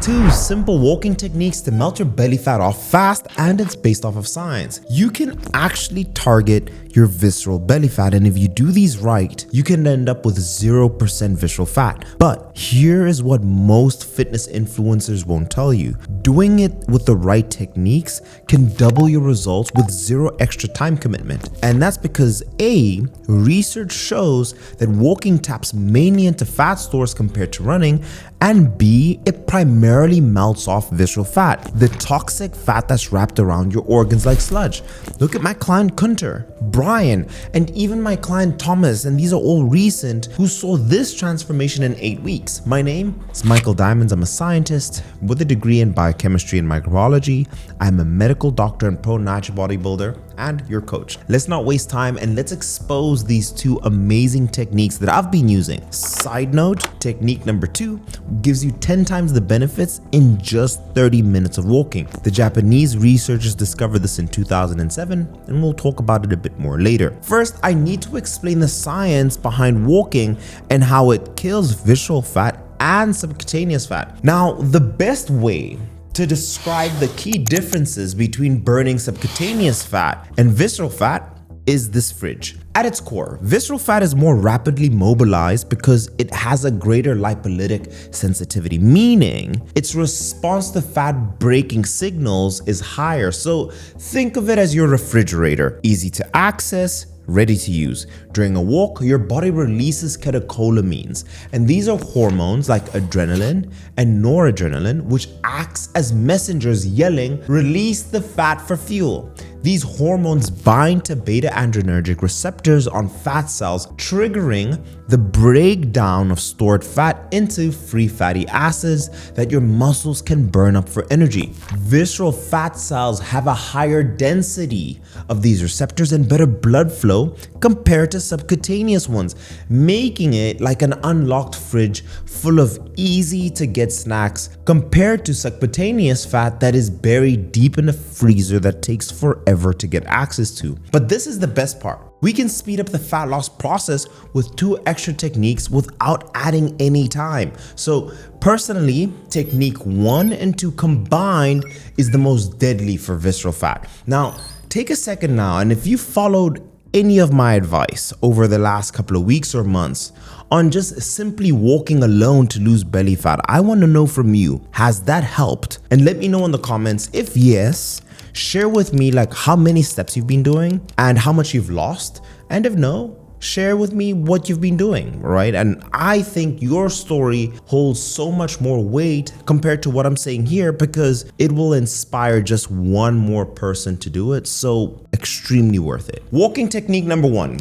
2 simple walking techniques to melt your belly fat off fast, and it's based off of science. You can actually target your visceral belly fat, and if you do these right, you can end up with 0% visceral fat. But here is what most fitness influencers won't tell you. Doing it with the right techniques can double your results with 0 extra time commitment. And that's because A, research shows that walking taps mainly into fat stores compared to running, and B, it primarily melts off visceral fat, the toxic fat that's wrapped around your organs like sludge. Look at my client Kunter, Brian, and even my client Thomas, and these are all recent, who saw this transformation in 8 weeks. My name is Michael Diamonds. I'm a scientist with a degree in biochemistry and microbiology. I'm a medical doctor and pro natural bodybuilder and your coach. Let's not waste time and let's expose these 2 amazing techniques that I've been using. Side note, technique number 2 gives you 10 times the benefits in just 30 minutes of walking. The Japanese researchers discovered this in 2007, and we'll talk about it a bit more later. First, I need to explain the science behind walking and how it kills visceral fat and subcutaneous fat. Now, the best way to describe the key differences between burning subcutaneous fat and visceral fat is this fridge. At its core, visceral fat is more rapidly mobilized because it has a greater lipolytic sensitivity, meaning its response to fat breaking signals is higher. So think of it as your refrigerator, easy to access, ready to use. During a walk, your body releases catecholamines, and these are hormones like adrenaline and noradrenaline, which acts as messengers yelling, "Release the fat for fuel." These hormones bind to beta-adrenergic receptors on fat cells, triggering the breakdown of stored fat into free fatty acids that your muscles can burn up for energy. Visceral fat cells have a higher density of these receptors and better blood flow compared to subcutaneous ones, making it like an unlocked fridge full of easy to get snacks compared to subcutaneous fat that is buried deep in a freezer that takes forever to get access to. But this is the best part. We can speed up the fat loss process with 2 extra techniques without adding any time. So personally, technique 1 and 2 combined is the most deadly for visceral fat. Now, take a second now, and if you followed any of my advice over the last couple of weeks or months on just simply walking alone to lose belly fat, I want to know from you, has that helped? And let me know in the comments. If yes, share with me like how many steps you've been doing and how much you've lost. And if no, share with me what you've been doing, right? And I think your story holds so much more weight compared to what I'm saying here because it will inspire just one more person to do it. So extremely worth it. Walking technique number 1.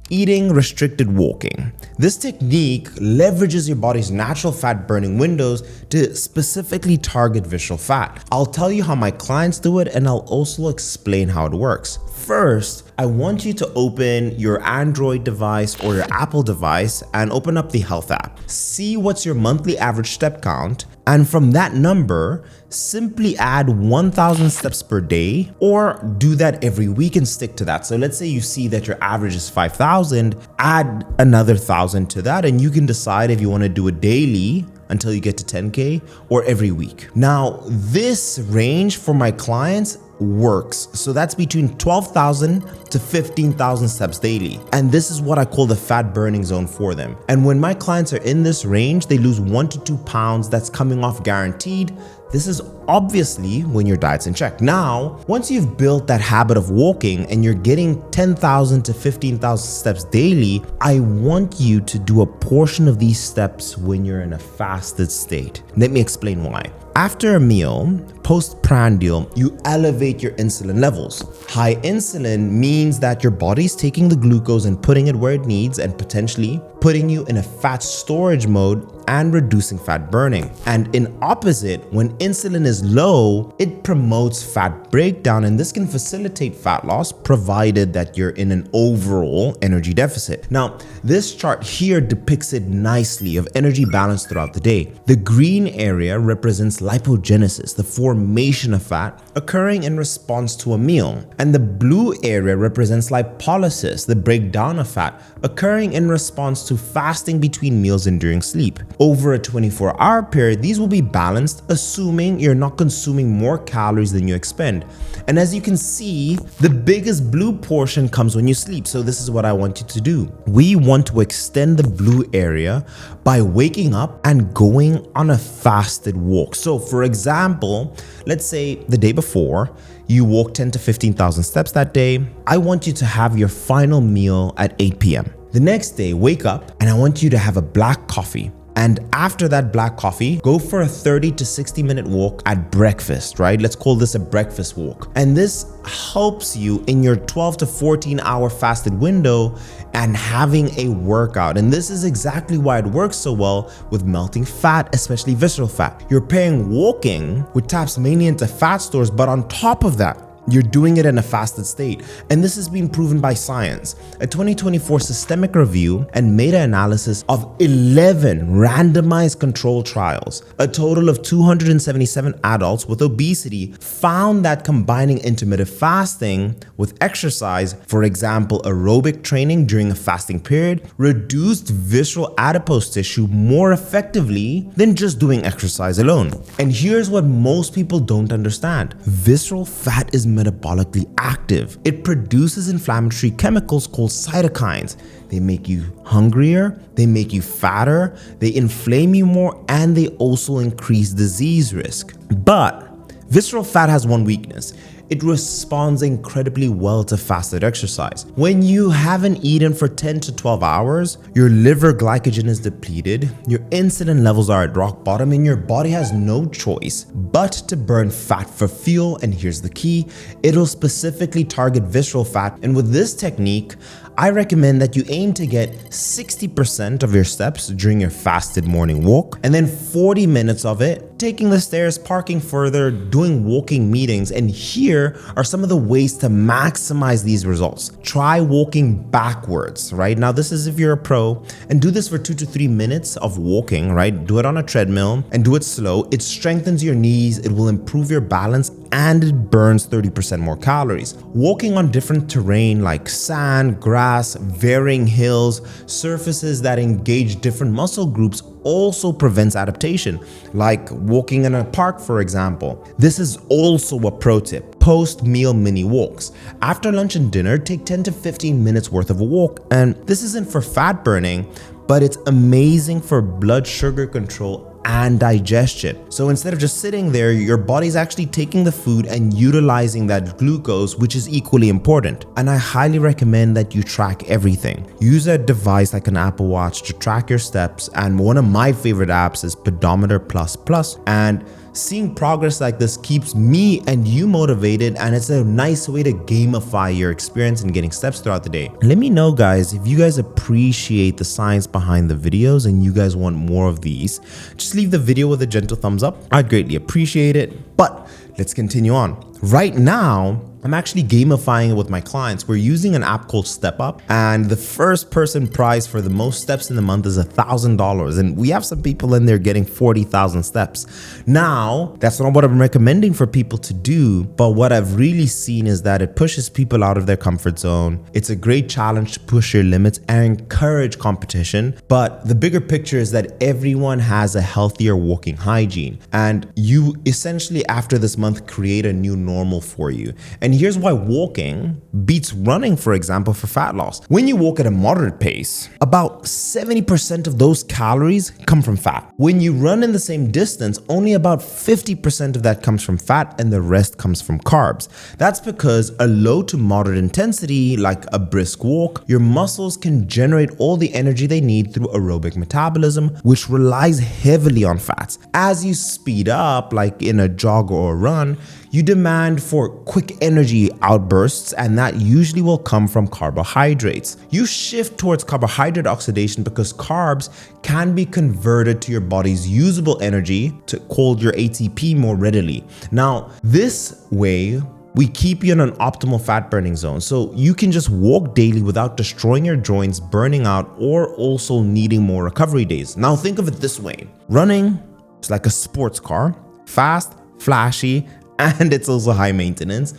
Eating restricted walking. This technique leverages your body's natural fat burning windows to specifically target visceral fat. I'll tell you how my clients do it, and I'll also explain how it works. First, I want you to open your Android device or your Apple device and open up the Health app. See what's your monthly average step count, and from that number, simply add 1,000 steps per day, or do that every week and stick to that. So let's say you see that your average is 5,000, add another 1,000 to that, and you can decide if you want to do it daily until you get to 10K or every week. Now, this range for my clients works. So that's between 12,000 to 15,000 steps daily. And this is what I call the fat burning zone for them. And when my clients are in this range, they lose 1 to 2 pounds. That's coming off guaranteed. This is obviously when your diet's in check. Now, once you've built that habit of walking and you're getting 10,000 to 15,000 steps daily, I want you to do a portion of these steps when you're in a fasted state. Let me explain why. After a meal, postprandial, you elevate your insulin levels. High insulin means that your body's taking the glucose and putting it where it needs and potentially putting you in a fat storage mode and reducing fat burning. And in opposite, when insulin is low, it promotes fat breakdown, and this can facilitate fat loss provided that you're in an overall energy deficit. Now, this chart here depicts it nicely of energy balance throughout the day. The green area represents lipogenesis, the 4 formation of fat occurring in response to a meal. And the blue area represents lipolysis, the breakdown of fat, occurring in response to fasting between meals and during sleep. Over a 24-hour period, these will be balanced, assuming you're not consuming more calories than you expend. And as you can see, the biggest blue portion comes when you sleep. So this is what I want you to do. We want to extend the blue area by waking up and going on a fasted walk. So for example, let's say the day before, you walk 10 to 15,000 steps that day. I want you to have your final meal at 8 p.m. The next day, wake up and I want you to have a black coffee. And after that black coffee, go for a 30 to 60 minute walk at breakfast, right? Let's call this a breakfast walk. And this helps you in your 12 to 14 hour fasted window and having a workout. And this is exactly why it works so well with melting fat, especially visceral fat. You're pairing walking, which taps mainly into fat stores, but on top of that, you're doing it in a fasted state. And this has been proven by science. A 2024 systemic review and meta-analysis of 11 randomized controlled trials, a total of 277 adults with obesity, found that combining intermittent fasting with exercise, for example, aerobic training during a fasting period, reduced visceral adipose tissue more effectively than just doing exercise alone. And here's what most people don't understand. Visceral fat is metabolically active. It produces inflammatory chemicals called cytokines. They make you hungrier, they make you fatter, they inflame you more, and they also increase disease risk. But visceral fat has one weakness. It responds incredibly well to fasted exercise. When you haven't eaten for 10 to 12 hours, your liver glycogen is depleted, your insulin levels are at rock bottom, and your body has no choice but to burn fat for fuel. And here's the key, it'll specifically target visceral fat. And with this technique, I recommend that you aim to get 60% of your steps during your fasted morning walk, and then 40 minutes of it taking the stairs, parking further, doing walking meetings. And here are some of the ways to maximize these results. Try walking backwards, right? Now, this is if you're a pro, and do this for 2 to 3 minutes of walking, right? Do it on a treadmill and do it slow. It strengthens your knees, it will improve your balance, and it burns 30% more calories. Walking on different terrain like sand, grass, varying hills, surfaces that engage different muscle groups also prevents adaptation, like walking in a park, for example. This is also a pro tip. Post-meal mini walks. After lunch and dinner, take 10 to 15 minutes worth of a walk. And this isn't for fat burning, but it's amazing for blood sugar control and digestion. So instead of just sitting there, your body's actually taking the food and utilizing that glucose, which is equally important. And I highly recommend that you track everything. Use a device like an Apple Watch to track your steps. And one of my favorite apps is Pedometer Plus Plus. And seeing progress like this keeps me and you motivated, and it's a nice way to gamify your experience in getting steps throughout the day. Let me know, guys, if you guys appreciate the science behind the videos and you guys want more of these. Just leave the video with a gentle thumbs up. I'd greatly appreciate it. But let's continue on. Right now, I'm actually gamifying it with my clients. We're using an app called Step Up, and the first person prize for the most steps in the month is $1,000. And we have some people in there getting 40,000 steps. Now, that's not what I'm recommending for people to do, but what I've really seen is that it pushes people out of their comfort zone. It's a great challenge to push your limits and encourage competition. But the bigger picture is that everyone has a healthier walking hygiene, and you essentially after this month create a new normal for you. And here's why walking beats running, for example, for fat loss. When you walk at a moderate pace, about 70% of those calories come from fat. When you run in the same distance, only about 50% of that comes from fat and the rest comes from carbs. That's because a low to moderate intensity, like a brisk walk, your muscles can generate all the energy they need through aerobic metabolism, which relies heavily on fats. As you speed up, like in a jog or a run, you demand for quick energy outbursts, and that usually will come from carbohydrates. You shift towards carbohydrate oxidation because carbs can be converted to your body's usable energy, called your ATP, more readily. Now, this way, we keep you in an optimal fat burning zone, so you can just walk daily without destroying your joints, burning out, or also needing more recovery days. Now think of it this way. Running is like a sports car. Fast, flashy, and it's also high maintenance.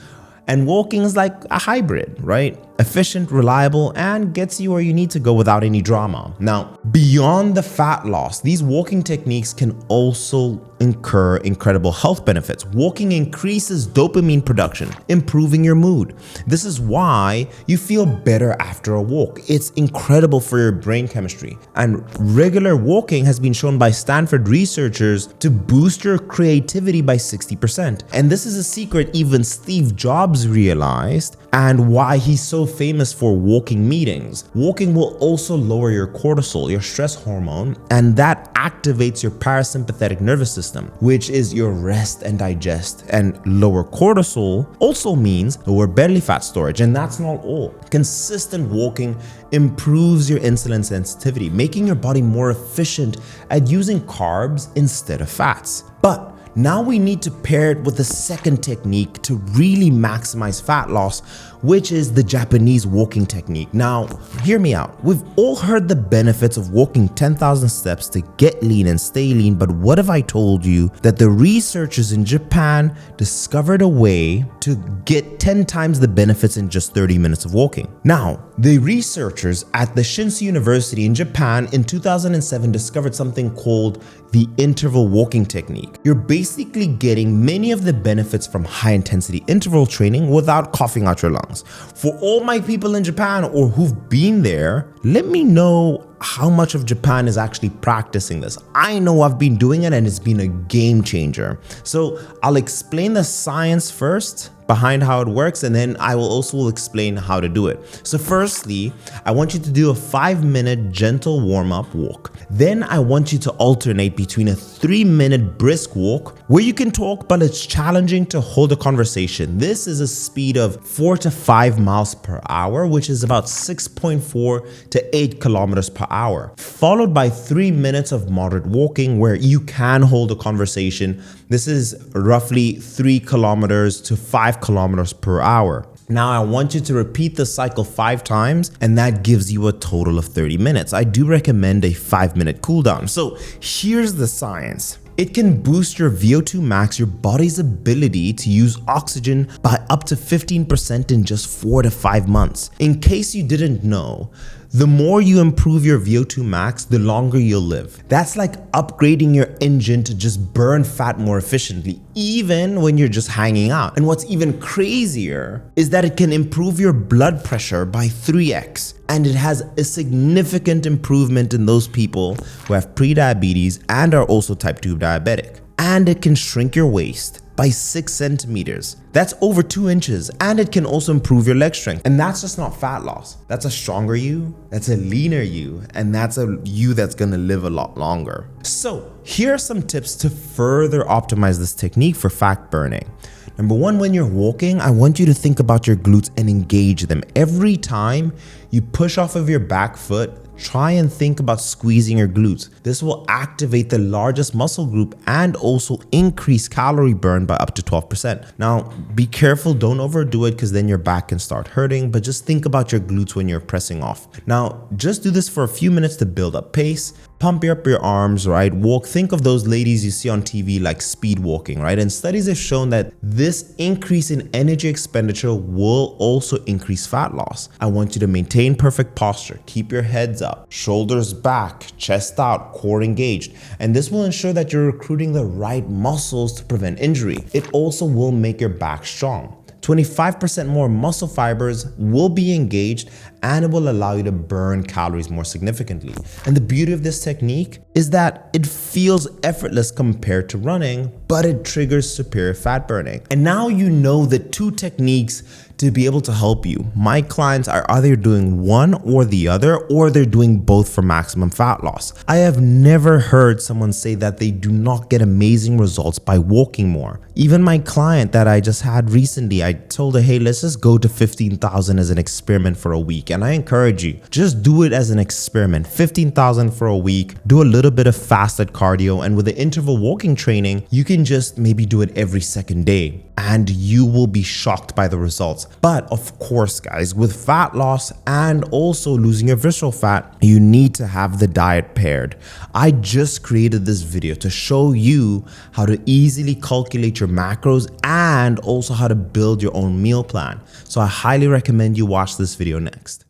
And walking is like a hybrid, right? Efficient, reliable, and gets you where you need to go without any drama. Now, beyond the fat loss, these walking techniques can also incur incredible health benefits. Walking increases dopamine production, improving your mood. This is why you feel better after a walk. It's incredible for your brain chemistry. And regular walking has been shown by Stanford researchers to boost your creativity by 60%. And this is a secret even Steve Jobs realized, and why he's so famous for walking meetings. Walking will also lower your cortisol, your stress hormone, and that activates your parasympathetic nervous system, which is your rest and digest. And lower cortisol also means lower belly fat storage, and that's not all. Consistent walking improves your insulin sensitivity, making your body more efficient at using carbs instead of fats. But now we need to pair it with the second technique to really maximize fat loss, which is the Japanese walking technique. Now, hear me out. We've all heard the benefits of walking 10,000 steps to get lean and stay lean, but what if I told you that the researchers in Japan discovered a way to get 10 times the benefits in just 30 minutes of walking? Now, the researchers at the Shinsu University in Japan in 2007 discovered something called the interval walking technique. You're basically getting many of the benefits from high intensity interval training without coughing out your lungs. For all my people in Japan or who've been there, let me know how much of Japan is actually practicing this. I know I've been doing it and it's been a game changer. So I'll explain the science first behind how it works, and then I will also explain how to do it. So firstly, I want you to do a 5-minute gentle warm-up walk. Then I want you to alternate between a 3-minute brisk walk where you can talk, but it's challenging to hold a conversation. This is a speed of 4 to 5 miles per hour, which is about 6.4 to 8 kilometers per hour, followed by 3 minutes of moderate walking where you can hold a conversation. This is roughly 3 kilometers to 5 kilometers per hour. Now I want you to repeat the cycle 5 times, and that gives you a total of 30 minutes. I do recommend a 5-minute cool down. So here's the science. It can boost your VO2 max, your body's ability to use oxygen, by up to 15% in just 4 to 5 months. In case you didn't know, the more you improve your VO2 max, the longer you'll live. That's like upgrading your engine to just burn fat more efficiently, even when you're just hanging out. And what's even crazier is that it can improve your blood pressure by 3x. And it has a significant improvement in those people who have prediabetes and are also type 2 diabetic. And it can shrink your waist by 6 centimeters. That's over 2 inches. And it can also improve your leg strength. And that's just not fat loss. That's a stronger you, that's a leaner you, and that's a you that's gonna live a lot longer. So here are some tips to further optimize this technique for fat burning. Number 1, when you're walking, I want you to think about your glutes and engage them. Every time you push off of your back foot, try and think about squeezing your glutes. This will activate the largest muscle group and also increase calorie burn by up to 12%. Now, be careful, don't overdo it because then your back can start hurting, but just think about your glutes when you're pressing off. Now, just do this for a few minutes to build up pace. Pump up your arms, right? Walk. Think of those ladies you see on TV like speed walking, right? And studies have shown that this increase in energy expenditure will also increase fat loss. I want you to maintain perfect posture. Keep your heads up, shoulders back, chest out, core engaged. And this will ensure that you're recruiting the right muscles to prevent injury. It also will make your back strong. 25% more muscle fibers will be engaged, and it will allow you to burn calories more significantly. And the beauty of this technique is that it feels effortless compared to running, but it triggers superior fat burning. And now you know the 2 techniques to be able to help you. My clients are either doing one or the other, or they're doing both for maximum fat loss. I have never heard someone say that they do not get amazing results by walking more. Even my client that I just had recently, I told her, hey, let's just go to 15,000 as an experiment for a week. And I encourage you, just do it as an experiment. 15,000 for a week, do a little bit of fasted cardio, and with the interval walking training, you can just maybe do it every second day and you will be shocked by the results. But of course, guys, with fat loss and also losing your visceral fat, you need to have the diet paired. I just created this video to show you how to easily calculate your macros and also how to build your own meal plan. So I highly recommend you watch this video next.